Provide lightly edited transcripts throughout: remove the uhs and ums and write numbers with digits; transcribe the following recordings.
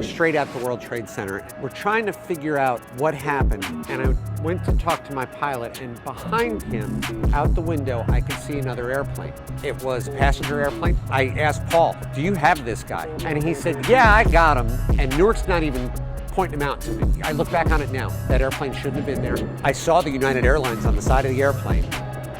straight at the World Trade Center. We're trying to figure out what happened, and I went to talk to my pilot, and behind him, out the window, I could see another airplane. It was a passenger airplane. I asked Paul, do you have this guy? And he said, yeah, I got him. And Newark's not even pointing him out to me. I look back on it now. That airplane shouldn't have been there. I saw the United Airlines on the side of the airplane,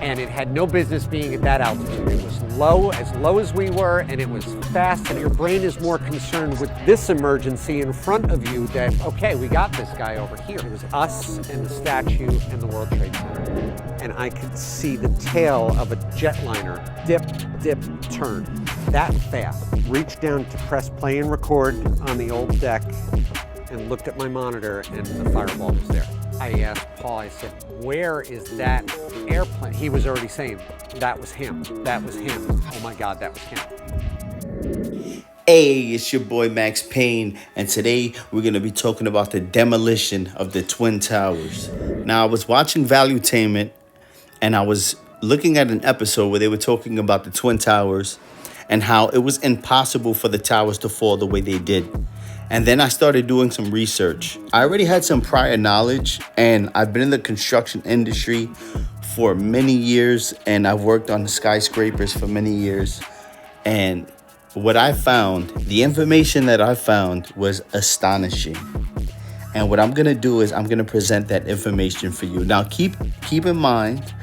and it had no business being at that altitude. It was low as we were, and it was fast, and your brain is more concerned with this emergency in front of you that, okay, we got this guy over here. It was us and the statue and the World Trade Center. And I could see the tail of a jetliner dip, dip, turn that fast. Reached down to press play and record on the old deck and looked at my monitor, and the fireball was there. I asked Paul, I said, where is that airplane? He was already saying, that was him, that was him. Oh my God, that was him. Hey, it's your boy Max Payne, and today we're going to be talking about the demolition of the Twin Towers. Now, I was watching Valuetainment, and I was looking at an episode where they were talking about the Twin Towers and how it was impossible for the towers to fall the way they did. And then I started doing some research. I already had some prior knowledge, and I've been in the construction industry for many years, and I've worked on skyscrapers for many years. And what I found, the information that I found was astonishing. And what I'm going to do is I'm going to present that information for you. Now, keep in mind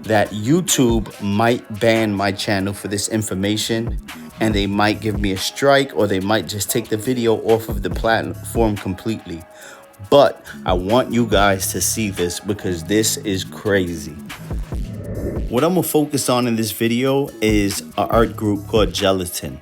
that YouTube might ban my channel for this information, and they might give me a strike, or they might just take the video off of the platform completely. But I want you guys to see this because this is crazy. What I'm gonna focus on in this video is an art group called Gelatin.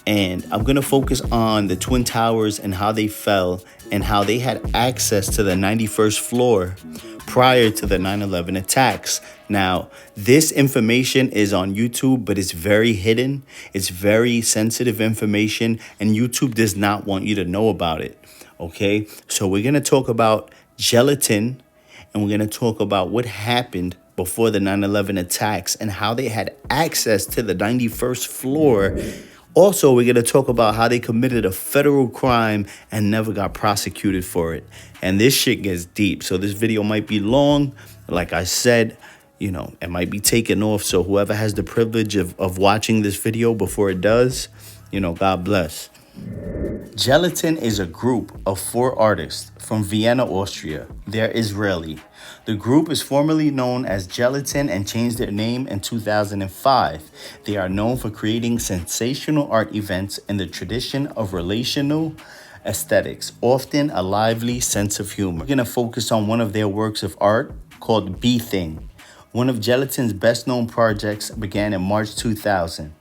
And I'm gonna focus on the Twin Towers and how they fell and how they had access to the 91st floor prior to the 9/11 attacks. Now, this information is on YouTube, but it's very hidden. It's very sensitive information, and YouTube does not want you to know about it, okay? So we're going to talk about Gelatin, and we're going to talk about what happened before the 9/11 attacks and how they had access to the 91st floor. Also, we're going to talk about how they committed a federal crime and never got prosecuted for it. And this shit gets deep. So this video might be long. Like I said, you know, it might be taken off. So whoever has the privilege of watching this video before it does, you know, God bless. Gelatin is a group of 4 artists from Vienna, Austria. They're Israeli. The group is formerly known as Gelatin and changed their name in 2005. They are known for creating sensational art events in the tradition of relational aesthetics, often a lively sense of humor. We're going to focus on one of their works of art called Bee Thing. One of Gelatin's best-known projects began in March 2000.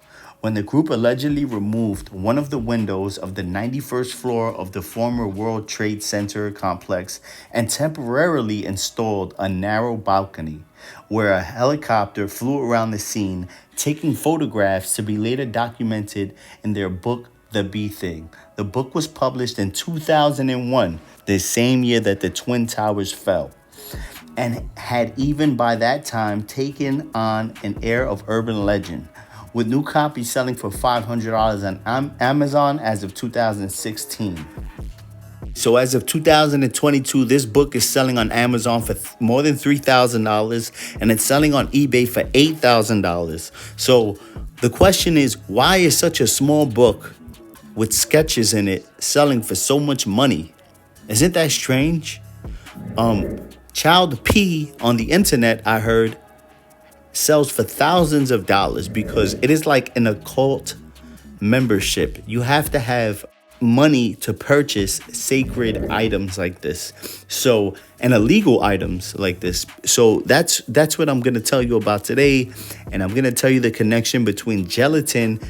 When the group allegedly removed one of the windows of the 91st floor of the former World Trade Center complex and temporarily installed a narrow balcony where a helicopter flew around the scene, taking photographs to be later documented in their book, The Bee Thing. The book was published in 2001, the same year that the Twin Towers fell, and had even by that time taken on an air of urban legend, with new copies selling for $500 on Amazon as of 2016. So as of 2022, this book is selling on Amazon for more than $3,000, and it's selling on eBay for $8,000. So the question is, why is such a small book with sketches in it selling for so much money? Isn't that strange? Child P on the internet, I heard, sells for thousands of dollars because it is like an occult membership. You have to have money to purchase sacred items like this. So, and illegal items like this. So that's what I'm going to tell you about today. And I'm going to tell you the connection between Gelatin,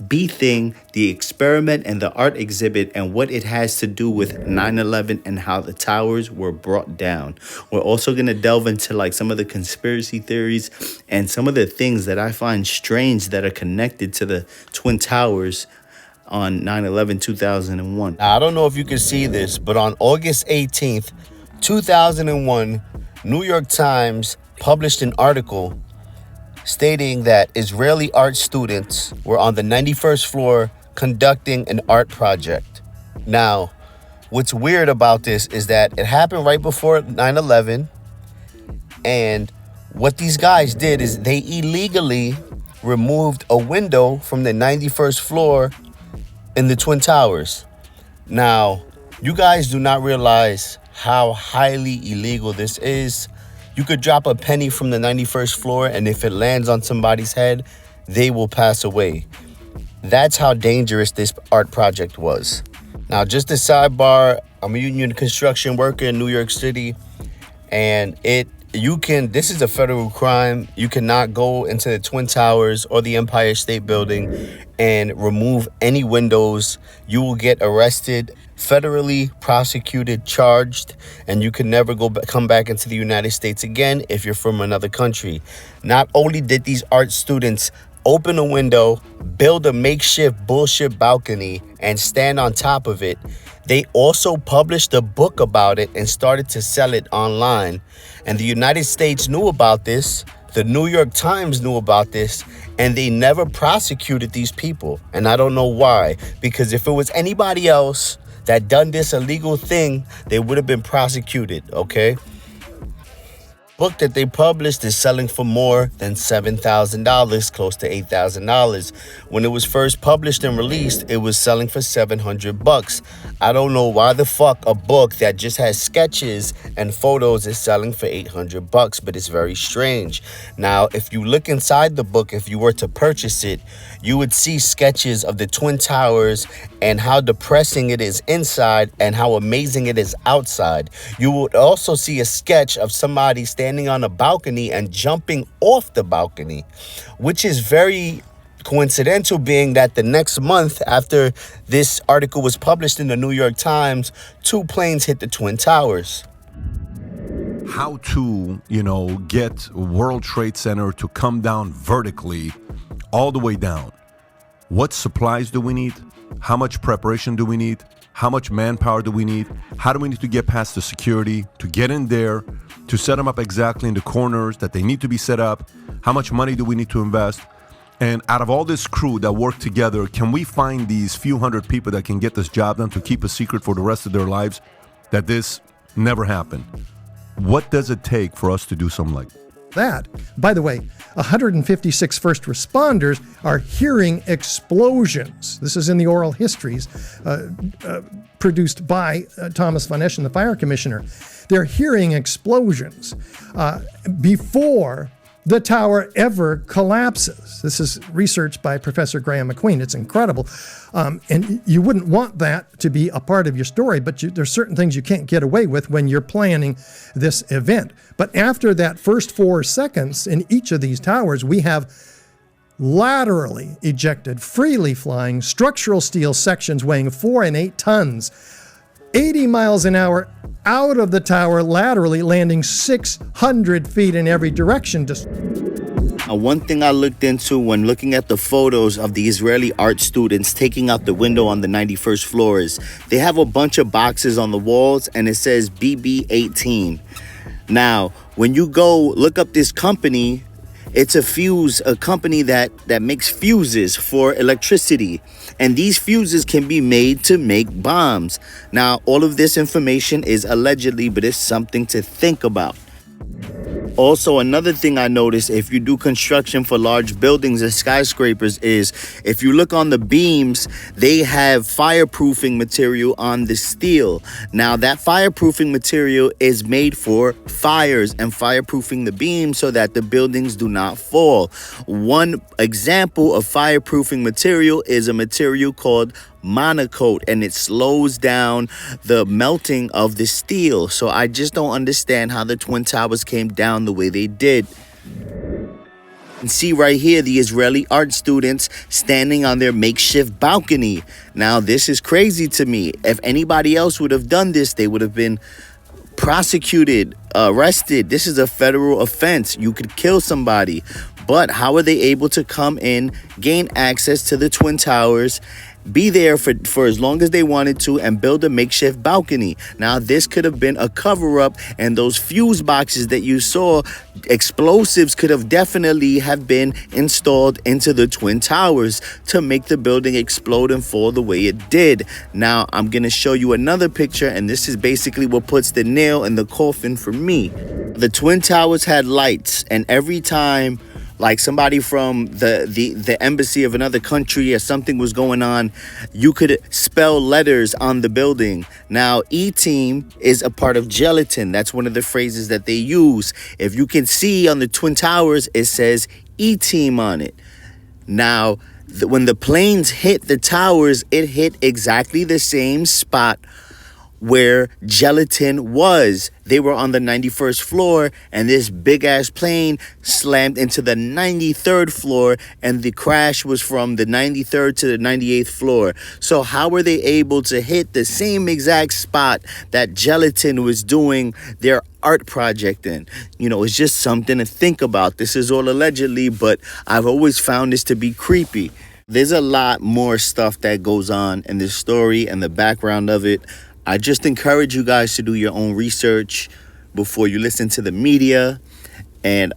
Bee Thing, the experiment, and the art exhibit, and what it has to do with 9/11 and how the towers were brought down. We're also going to delve into like some of the conspiracy theories and some of the things that I find strange that are connected to the Twin Towers on 9/11/2001. Now, I don't know if you can see this, but on August 18th, 2001, New York Times published an article stating that Israeli art students were on the 91st floor conducting an art project. Now, what's weird about this is that it happened right before 9/11, and what these guys did is they illegally removed a window from the 91st floor in the Twin Towers. Now, you guys do not realize how highly illegal this is. You could drop a penny from the 91st floor, and if it lands on somebody's head, they will pass away. That's how dangerous this art project was. Now, just a sidebar, I'm a union construction worker in New York City, and this is a federal crime. You cannot go into the Twin Towers or the Empire State Building and remove any windows. You will get arrested, federally prosecuted, charged, and you can never come back into the United States again if you're from another country. Not only did these art students open a window, build a makeshift bullshit balcony, and stand on top of it, they also published a book about it and started to sell it online. And the United States knew about this. The New York Times knew about this, and they never prosecuted these people. And I don't know why, because if it was anybody else that done this illegal thing, they would have been prosecuted, okay? Book that they published is selling for more than $7,000, close to $8,000. When it was first published and released, it was selling for $700. I don't know why the fuck a book that just has sketches and photos is selling for $800, but it's very strange. Now, if you look inside the book, if you were to purchase it, you would see sketches of the Twin Towers and how depressing it is inside and how amazing it is outside. You would also see a sketch of somebody standing on a balcony and jumping off the balcony, which is very coincidental, being that the next month after this article was published in the New York Times, 2 planes hit the Twin Towers. How to, get World Trade Center to come down vertically all the way down. What supplies do we need? How much preparation do we need? How much manpower do we need? How do we need to get past the security, to get in there, to set them up exactly in the corners that they need to be set up? How much money do we need to invest? And out of all this crew that work together, can we find these few hundred people that can get this job done to keep a secret for the rest of their lives that this never happened? What does it take for us to do something like that? By the way, 156 first responders are hearing explosions. This is in the oral histories produced by Thomas Von Eschen, the fire commissioner. They're hearing explosions before the tower ever collapses. This is research by Professor Graham McQueen. It's incredible. And you wouldn't want that to be a part of your story, but there's certain things you can't get away with when you're planning this event. But after that first 4 seconds in each of these towers, we have laterally ejected, freely flying structural steel sections weighing 4 and 8 tons, 80 miles an hour out of the tower laterally, landing 600 feet in every direction. One thing I looked into when looking at the photos of the Israeli art students taking out the window on the 91st floor is they have a bunch of boxes on the walls and it says BB18. Now, when you go look up this company, it's a company that makes fuses for electricity. And these fuses can be made to make bombs. Now, all of this information is allegedly, but it's something to think about. Also, another thing I noticed if you do construction for large buildings and skyscrapers is if you look on the beams, they have fireproofing material on the steel. Now, that fireproofing material is made for fires and fireproofing the beams so that the buildings do not fall. One example of fireproofing material is a material called monocoat, and it slows down the melting of the steel. So I just don't understand how the Twin Towers came down the way they did. And see right here, the Israeli art students standing on their makeshift balcony. Now, this is crazy to me. If anybody else would have done this, they would have been prosecuted, arrested. This is a federal offense. You could kill somebody. But how are they able to come in, gain access to the Twin Towers, be there for as long as they wanted to and build a makeshift balcony. Now, this could have been a cover-up, and those fuse boxes that you saw, explosives could have definitely have been installed into the Twin Towers to make the building explode and fall the way it did. Now, I'm going to show you another picture, and this is basically what puts the nail in the coffin for me. The Twin Towers had lights, and every time like somebody from the embassy of another country or something was going on, you could spell letters on the building. Now, E-Team is a part of Gelatin. That's one of the phrases that they use. If you can see on the Twin Towers, it says E-Team on it. Now, when the planes hit the towers, it hit exactly the same spot where Gelatin was. They were on the 91st floor, and this big ass plane slammed into the 93rd floor, and the crash was from the 93rd to the 98th floor. So how were they able to hit the same exact spot that Gelatin was doing their art project in? You know, it's just something to think about. This is all allegedly, but I've always found this to be creepy. There's a lot more stuff that goes on in this story and the background of it. I just encourage you guys to do your own research before you listen to the media. And,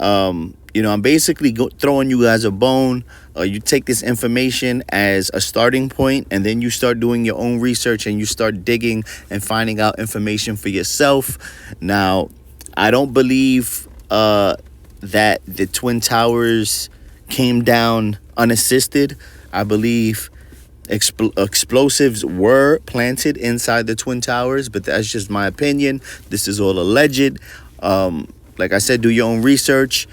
you know, I'm basically throwing you guys a bone. You take this information as a starting point, and then you start doing your own research and you start digging and finding out information for yourself. Now, I don't believe that the Twin Towers came down unassisted. I believe explosives were planted inside the Twin Towers, but that's just my opinion. This is all alleged. Like I said, do your own research.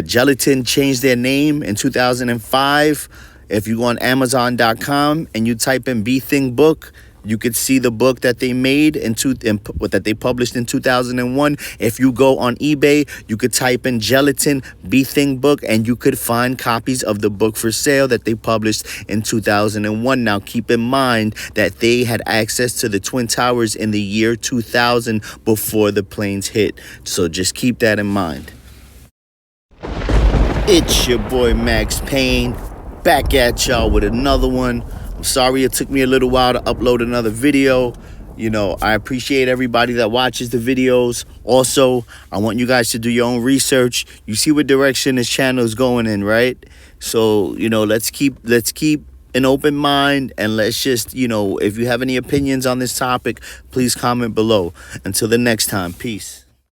Gelatin changed their name in 2005. If you go on Amazon.com and you type in Be Thing Book, you could see the book that they made that they published in 2001. If you go on eBay, you could type in Gelatin Be Thing Book, and you could find copies of the book for sale that they published in 2001. Now, keep in mind that they had access to the Twin Towers in the year 2000 before the planes hit. So just keep that in mind. It's your boy Max Payne, back at y'all with another one. I'm sorry it took me a little while to upload another video. You know, I appreciate everybody that watches the videos. Also, I want you guys to do your own research. You see what direction this channel is going in, right? So, you know, let's keep an open mind, and let's just, you know, if you have any opinions on this topic, please comment below. Until the next time, peace.